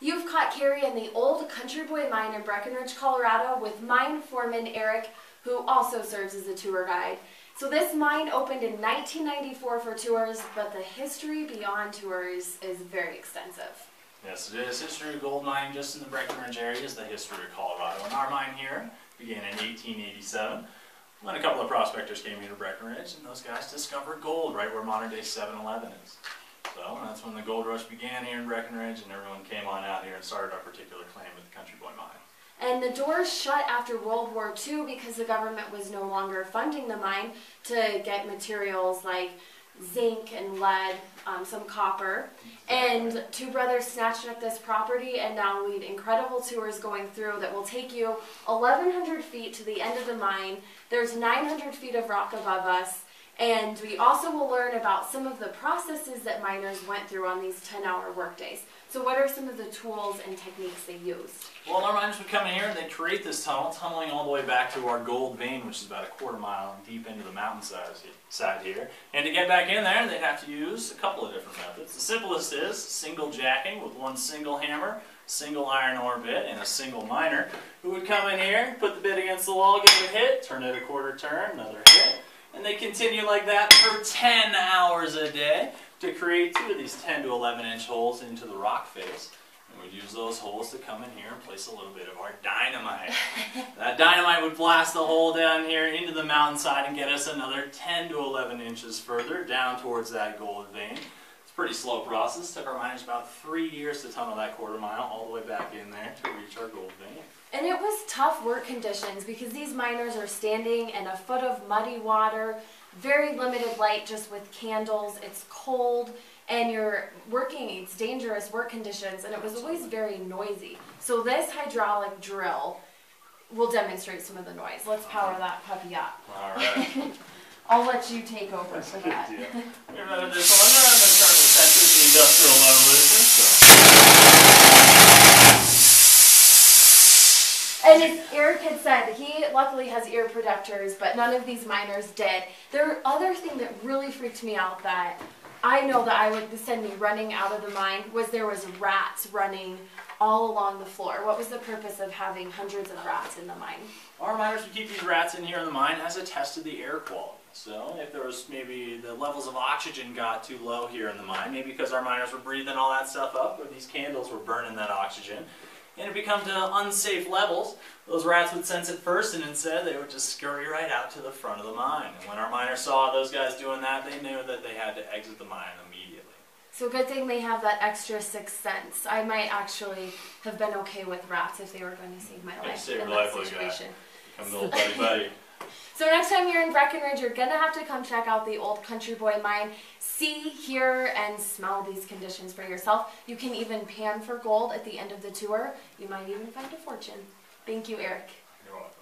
You've caught Carri in the old Country Boy mine in Breckenridge, Colorado with mine foreman Eric, who also serves as a tour guide. So this mine opened in 1994 for tours, but the history beyond tours is very extensive. Yes, it is. History of gold mining just in the Breckenridge area is the history of Colorado. And our mine here began in 1887 when a couple of prospectors came here to Breckenridge, and those guys discovered gold right where modern-day 7-Eleven is. So that's when the gold rush began here in Breckenridge, and everyone came on out here and started our particular claim with the Country Boy mine. And the doors shut after World War II because the government was no longer funding the mine to get materials like zinc and lead, some copper. And two brothers snatched up this property and now lead incredible tours going through that will take you 1,100 feet to the end of the mine. There's 900 feet of rock above us. And we also will learn about some of the processes that miners went through on these 10-hour workdays. So what are some of the tools and techniques they used? Well, our miners would come in here and they'd create this tunnel, tunneling all the way back to our gold vein, which is about a quarter mile deep into the mountainside here. And to get back in there, they'd have to use a couple of different methods. The simplest is single jacking with one single hammer, single iron ore bit, and a single miner who would come in here, put the bit against the wall, give it a hit, turn it a quarter turn, another hit. And they continue like that for 10 hours a day to create two of these 10 to 11 inch holes into the rock face. And we'd use those holes to come in here and place a little bit of our dynamite. That dynamite would blast the hole down here into the mountainside and get us another 10 to 11 inches further down towards that gold vein. It's a pretty slow process. It took our miners about 3 years to tunnel that quarter mile all the way back in there to reach our gold vein. And it was tough work conditions because these miners are standing in a foot of muddy water, very limited light just with candles, it's cold, and you're working, it's dangerous work conditions, and it was always very noisy. So this hydraulic drill will demonstrate some of the noise. Let's power that puppy up. Alright. I'll let you take over for that. Good deal. Remember this one, I'm going to turn the sensor to industrial level. And as Eric had said, he luckily has ear protectors, but none of these miners did. The other thing that really freaked me out that I know that I would send me running out of the mine was there was rats running all along the floor. What was the purpose of having hundreds of rats in the mine? Our miners would keep these rats in here in the mine as a test of the air quality. So if there was maybe the levels of oxygen got too low here in the mine, maybe because our miners were breathing all that stuff up, or these candles were burning that oxygen, and it become to unsafe levels, those rats would sense it first, and instead they would just scurry right out to the front of the mine. And when our miners saw those guys doing that, they knew that they had to exit the mine immediately. So good thing they have that extra sixth sense. I might actually have been okay with rats if they were going to save my life in that situation. Come to old buddy. So next time you're in Breckenridge, you're going to have to come check out the old Country Boy mine. See, hear, and smell these conditions for yourself. You can even pan for gold at the end of the tour. You might even find a fortune. Thank you, Eric. You're welcome.